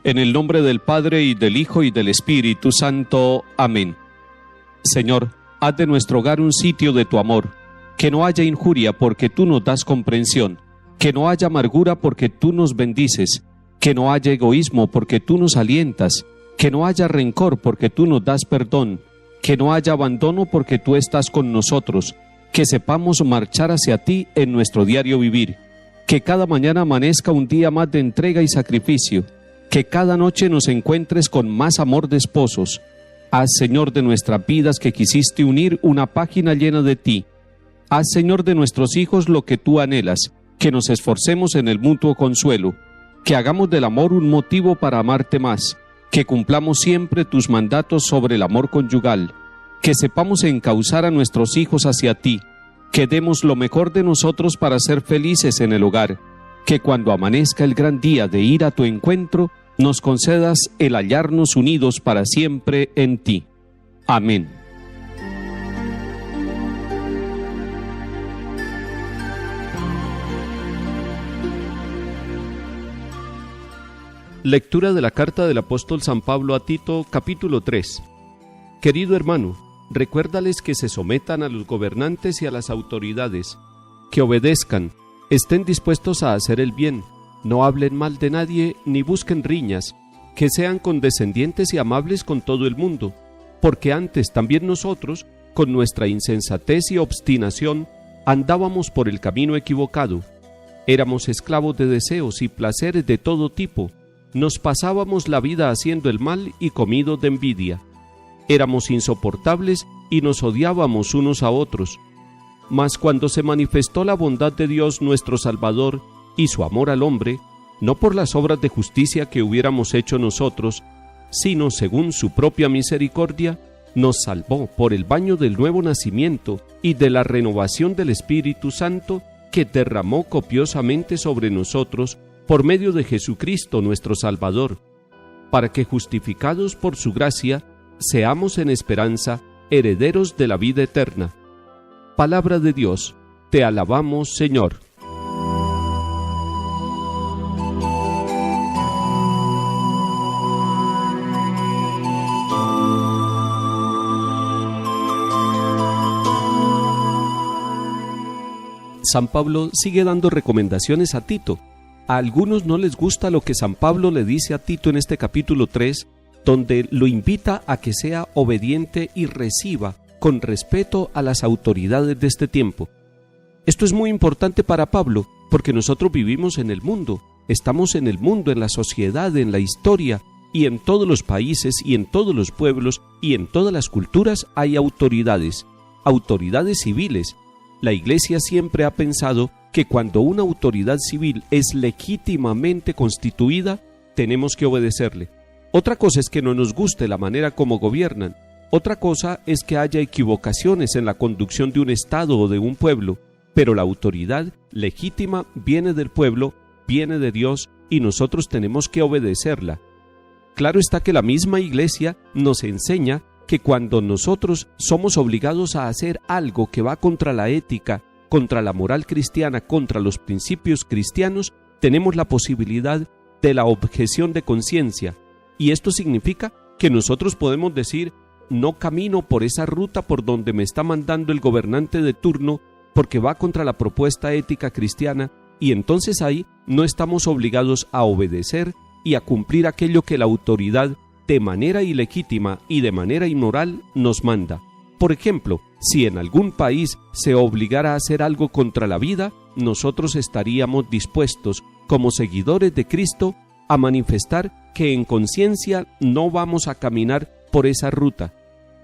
En el nombre del Padre, y del Hijo, y del Espíritu Santo. Amén. Señor, haz de nuestro hogar un sitio de tu amor, que no haya injuria porque tú nos das comprensión, que no haya amargura porque tú nos bendices, que no haya egoísmo porque tú nos alientas, que no haya rencor porque tú nos das perdón, que no haya abandono porque tú estás con nosotros, que sepamos marchar hacia ti en nuestro diario vivir, que cada mañana amanezca un día más de entrega y sacrificio, que cada noche nos encuentres con más amor de esposos. Haz, Señor, de nuestras vidas que quisiste unir una página llena de ti. Haz, Señor, de nuestros hijos lo que tú anhelas, que nos esforcemos en el mutuo consuelo, que hagamos del amor un motivo para amarte más, que cumplamos siempre tus mandatos sobre el amor conyugal, que sepamos encauzar a nuestros hijos hacia ti, que demos lo mejor de nosotros para ser felices en el hogar, que cuando amanezca el gran día de ir a tu encuentro, nos concedas el hallarnos unidos para siempre en ti. Amén. Lectura de la carta del apóstol San Pablo a Tito, capítulo 3. Querido hermano, recuérdales que se sometan a los gobernantes y a las autoridades, que obedezcan, estén dispuestos a hacer el bien, no hablen mal de nadie ni busquen riñas, que sean condescendientes y amables con todo el mundo, porque antes también nosotros, con nuestra insensatez y obstinación, andábamos por el camino equivocado. Éramos esclavos de deseos y placeres de todo tipo, nos pasábamos la vida haciendo el mal y comidos de envidia. Éramos insoportables y nos odiábamos unos a otros. Mas cuando se manifestó la bondad de Dios nuestro Salvador y su amor al hombre, no por las obras de justicia que hubiéramos hecho nosotros, sino según su propia misericordia, nos salvó por el baño del nuevo nacimiento y de la renovación del Espíritu Santo que derramó copiosamente sobre nosotros por medio de Jesucristo nuestro Salvador, para que justificados por su gracia, seamos en esperanza herederos de la vida eterna. Palabra de Dios, te alabamos, Señor. San Pablo sigue dando recomendaciones a Tito. A algunos no les gusta lo que San Pablo le dice a Tito en este capítulo 3, donde lo invita a que sea obediente y reciba con respeto a las autoridades de este tiempo. Esto es muy importante para Pablo, porque nosotros vivimos en el mundo, estamos en el mundo, en la sociedad, en la historia, y en todos los países, y en todos los pueblos, y en todas las culturas hay autoridades civiles. La Iglesia siempre ha pensado que cuando una autoridad civil es legítimamente constituida, tenemos que obedecerle. Otra cosa es que no nos guste la manera como gobiernan. Otra cosa es que haya equivocaciones en la conducción de un Estado o de un pueblo, pero la autoridad legítima viene del pueblo, viene de Dios, y nosotros tenemos que obedecerla. Claro está que la misma Iglesia nos enseña que cuando nosotros somos obligados a hacer algo que va contra la ética, contra la moral cristiana, contra los principios cristianos, tenemos la posibilidad de la objeción de conciencia. Y esto significa que nosotros podemos decir: no camino por esa ruta por donde me está mandando el gobernante de turno porque va contra la propuesta ética cristiana, y entonces ahí no estamos obligados a obedecer y a cumplir aquello que la autoridad de manera ilegítima y de manera inmoral nos manda. Por ejemplo, si en algún país se obligara a hacer algo contra la vida, nosotros estaríamos dispuestos, como seguidores de Cristo, a manifestar que en conciencia no vamos a caminar por esa ruta.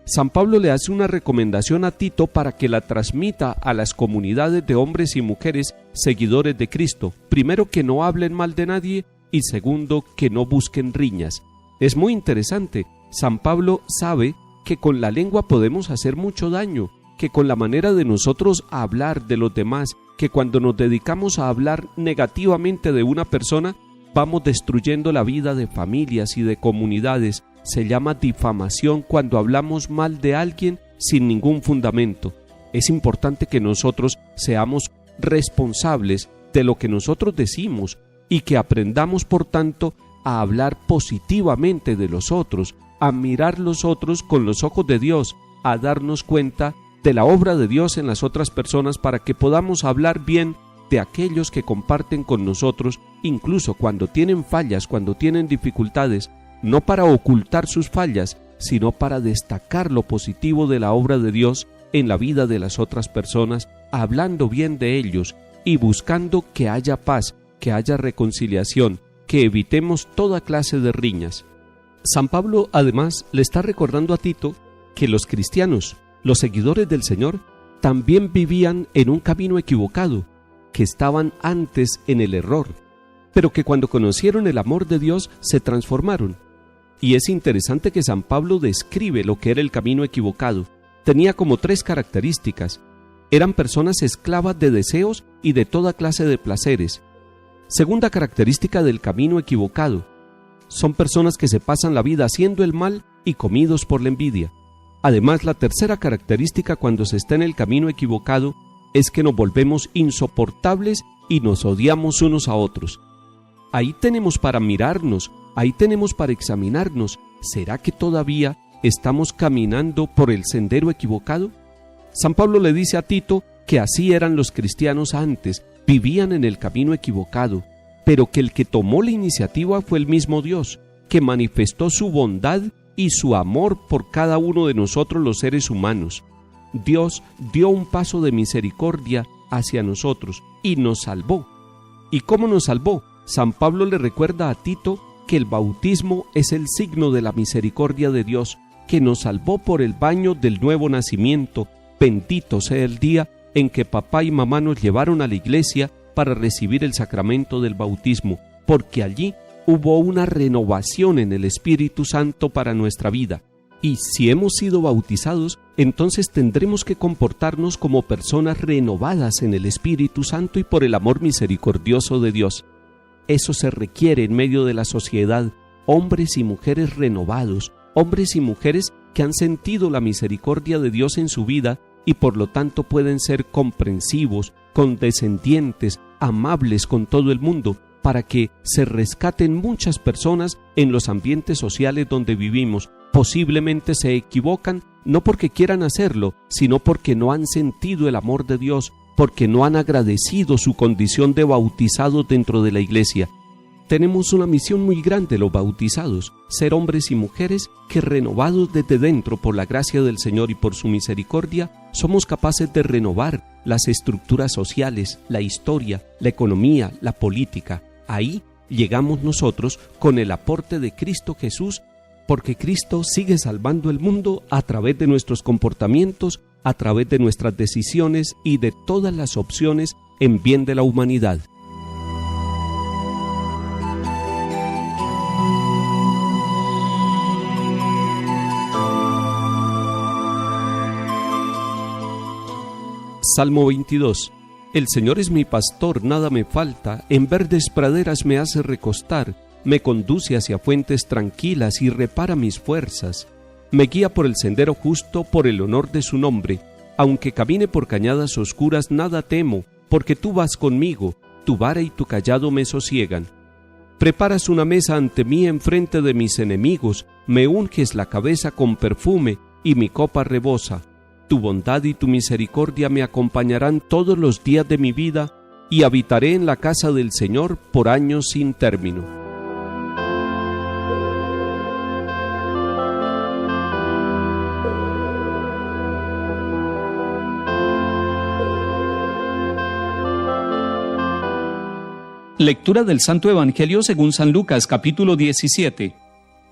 San Pablo le hace una recomendación a Tito para que la transmita a las comunidades de hombres y mujeres seguidores de Cristo. Primero, que no hablen mal de nadie, y segundo, que no busquen riñas. Es muy interesante. San Pablo sabe que con la lengua podemos hacer mucho daño, que con la manera de nosotros hablar de los demás, que cuando nos dedicamos a hablar negativamente de una persona, vamos destruyendo la vida de familias y de comunidades, se llama difamación cuando hablamos mal de alguien sin ningún fundamento. Es importante que nosotros seamos responsables de lo que nosotros decimos y que aprendamos, por tanto, a hablar positivamente de los otros, a mirar los otros con los ojos de Dios, a darnos cuenta de la obra de Dios en las otras personas para que podamos hablar bien de aquellos que comparten con nosotros, incluso cuando tienen fallas, cuando tienen dificultades, no para ocultar sus fallas, sino para destacar lo positivo de la obra de Dios en la vida de las otras personas, hablando bien de ellos y buscando que haya paz, que haya reconciliación, que evitemos toda clase de riñas. San Pablo, además, le está recordando a Tito que los cristianos, los seguidores del Señor, también vivían en un camino equivocado, que estaban antes en el error, pero que cuando conocieron el amor de Dios se transformaron. Y es interesante que San Pablo describe lo que era el camino equivocado. Tenía como 3 características. Eran personas esclavas de deseos y de toda clase de placeres. Segunda característica del camino equivocado: son personas que se pasan la vida haciendo el mal y comidos por la envidia. Además, la tercera característica cuando se está en el camino equivocado es que nos volvemos insoportables y nos odiamos unos a otros. Ahí tenemos para mirarnos, ahí tenemos para examinarnos. ¿Será que todavía estamos caminando por el sendero equivocado? San Pablo le dice a Tito que así eran los cristianos antes, vivían en el camino equivocado, pero que el que tomó la iniciativa fue el mismo Dios, que manifestó su bondad y su amor por cada uno de nosotros los seres humanos. Dios dio un paso de misericordia hacia nosotros y nos salvó. ¿Y cómo nos salvó? San Pablo le recuerda a Tito que el bautismo es el signo de la misericordia de Dios, que nos salvó por el baño del nuevo nacimiento. Bendito sea el día en que papá y mamá nos llevaron a la iglesia para recibir el sacramento del bautismo, porque allí hubo una renovación en el Espíritu Santo para nuestra vida. Y si hemos sido bautizados, entonces tendremos que comportarnos como personas renovadas en el Espíritu Santo y por el amor misericordioso de Dios. Eso se requiere en medio de la sociedad, hombres y mujeres renovados, hombres y mujeres que han sentido la misericordia de Dios en su vida y por lo tanto pueden ser comprensivos, condescendientes, amables con todo el mundo, para que se rescaten muchas personas en los ambientes sociales donde vivimos. Posiblemente se equivocan no porque quieran hacerlo, sino porque no han sentido el amor de Dios, porque no han agradecido su condición de bautizados dentro de la iglesia. Tenemos una misión muy grande los bautizados, ser hombres y mujeres que, renovados desde dentro por la gracia del Señor y por su misericordia, somos capaces de renovar las estructuras sociales, la historia, la economía, la política. Ahí llegamos nosotros con el aporte de Cristo Jesús, porque Cristo sigue salvando el mundo a través de nuestros comportamientos, a través de nuestras decisiones y de todas las opciones en bien de la humanidad. Salmo 22. El Señor es mi pastor, nada me falta, en verdes praderas me hace recostar, me conduce hacia fuentes tranquilas y repara mis fuerzas. Me guía por el sendero justo por el honor de su nombre. Aunque camine por cañadas oscuras, nada temo, porque tú vas conmigo, tu vara y tu cayado me sosiegan. Preparas una mesa ante mí enfrente de mis enemigos, me unges la cabeza con perfume y mi copa rebosa. Tu bondad y tu misericordia me acompañarán todos los días de mi vida, y habitaré en la casa del Señor por años sin término. Lectura del Santo Evangelio según San Lucas, capítulo 17.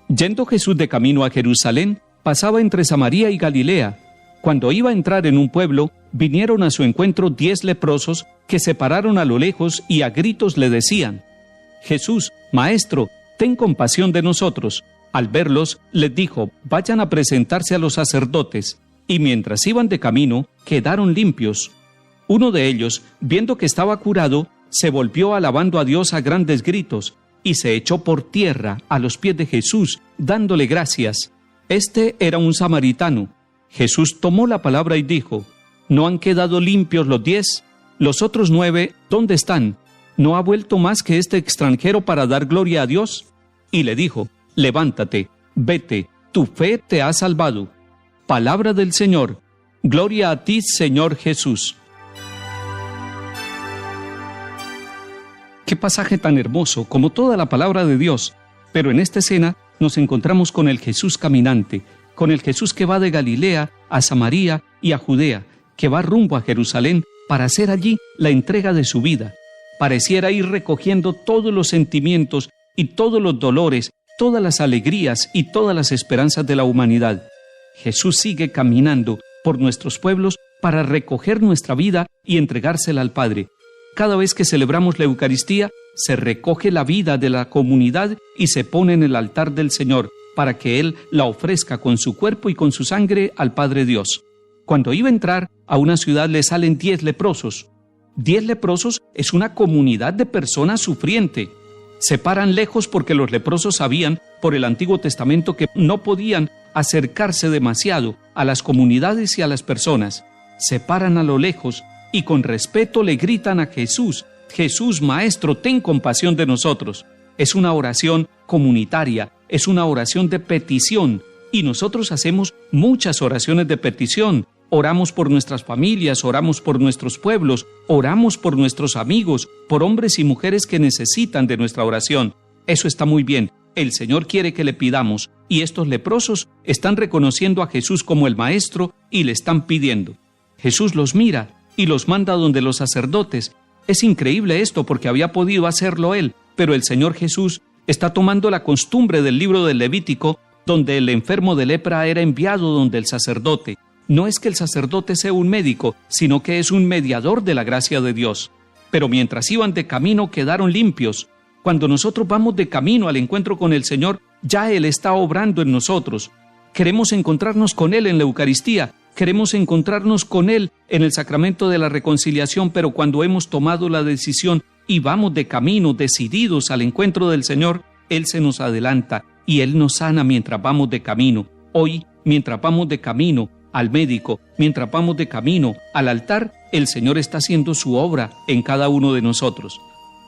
Yendo Jesús de camino a Jerusalén, pasaba entre Samaria y Galilea. Cuando iba a entrar en un pueblo, vinieron a su encuentro 10 leprosos que se pararon a lo lejos y a gritos le decían: Jesús, Maestro, ten compasión de nosotros. Al verlos, les dijo: vayan a presentarse a los sacerdotes. Y mientras iban de camino, quedaron limpios. Uno de ellos, viendo que estaba curado, se volvió alabando a Dios a grandes gritos, y se echó por tierra a los pies de Jesús, dándole gracias. Este era un samaritano. Jesús tomó la palabra y dijo: ¿No han quedado limpios los 10? ¿Los otros 9 dónde están? ¿No ha vuelto más que este extranjero para dar gloria a Dios? Y le dijo: levántate, vete, tu fe te ha salvado. Palabra del Señor. Gloria a ti, Señor Jesús. Qué pasaje tan hermoso, como toda la palabra de Dios. Pero en esta escena nos encontramos con el Jesús caminante, con el Jesús que va de Galilea a Samaria y a Judea, que va rumbo a Jerusalén para hacer allí la entrega de su vida. Pareciera ir recogiendo todos los sentimientos y todos los dolores, todas las alegrías y todas las esperanzas de la humanidad. Jesús sigue caminando por nuestros pueblos para recoger nuestra vida y entregársela al Padre. Cada vez que celebramos la Eucaristía, se recoge la vida de la comunidad y se pone en el altar del Señor para que Él la ofrezca con su cuerpo y con su sangre al Padre Dios. Cuando iba a entrar a una ciudad le salen 10 leprosos. 10 leprosos es una comunidad de personas sufriente. Se paran lejos porque los leprosos sabían por el Antiguo Testamento que no podían acercarse demasiado a las comunidades y a las personas. Se paran a lo lejos y con respeto le gritan a Jesús: Jesús, Maestro, ten compasión de nosotros. Es una oración comunitaria, es una oración de petición, y nosotros hacemos muchas oraciones de petición. Oramos por nuestras familias, oramos por nuestros pueblos, oramos por nuestros amigos, por hombres y mujeres que necesitan de nuestra oración. Eso está muy bien. El Señor quiere que le pidamos, y estos leprosos están reconociendo a Jesús como el Maestro y le están pidiendo. Jesús los mira y los manda donde los sacerdotes. Es increíble esto porque había podido hacerlo Él, pero el Señor Jesús está tomando la costumbre del libro del Levítico, donde el enfermo de lepra era enviado donde el sacerdote. No es que el sacerdote sea un médico, sino que es un mediador de la gracia de Dios. Pero mientras iban de camino quedaron limpios. Cuando nosotros vamos de camino al encuentro con el Señor, ya Él está obrando en nosotros. Queremos encontrarnos con Él en la Eucaristía, queremos encontrarnos con Él en el sacramento de la reconciliación, pero cuando hemos tomado la decisión y vamos de camino decididos al encuentro del Señor, Él se nos adelanta y Él nos sana mientras vamos de camino. Hoy, mientras vamos de camino al médico, mientras vamos de camino al altar, el Señor está haciendo su obra en cada uno de nosotros.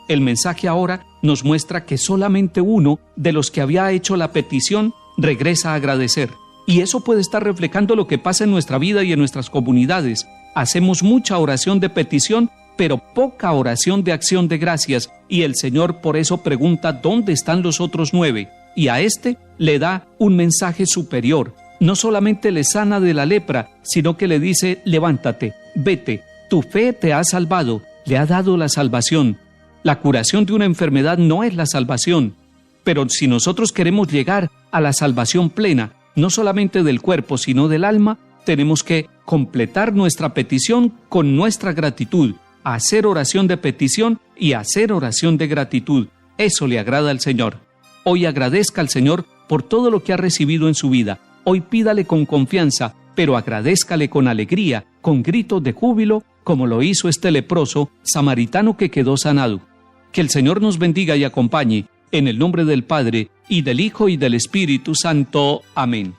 El mensaje ahora nos muestra que solamente uno de los que había hecho la petición regresa a agradecer. Y eso puede estar reflejando lo que pasa en nuestra vida y en nuestras comunidades. Hacemos mucha oración de petición, pero poca oración de acción de gracias, y el Señor por eso pregunta ¿dónde están los otros 9? Y a este le da un mensaje superior. No solamente le sana de la lepra, sino que le dice: levántate, vete, tu fe te ha salvado, le ha dado la salvación. La curación de una enfermedad no es la salvación, pero si nosotros queremos llegar a la salvación plena, no solamente del cuerpo, sino del alma, tenemos que completar nuestra petición con nuestra gratitud, hacer oración de petición y hacer oración de gratitud. Eso le agrada al Señor. Hoy agradezca al Señor por todo lo que ha recibido en su vida. Hoy pídale con confianza, pero agradézcale con alegría, con gritos de júbilo, como lo hizo este leproso samaritano que quedó sanado. Que el Señor nos bendiga y acompañe, en el nombre del Padre, y del Hijo, y del Espíritu Santo. Amén.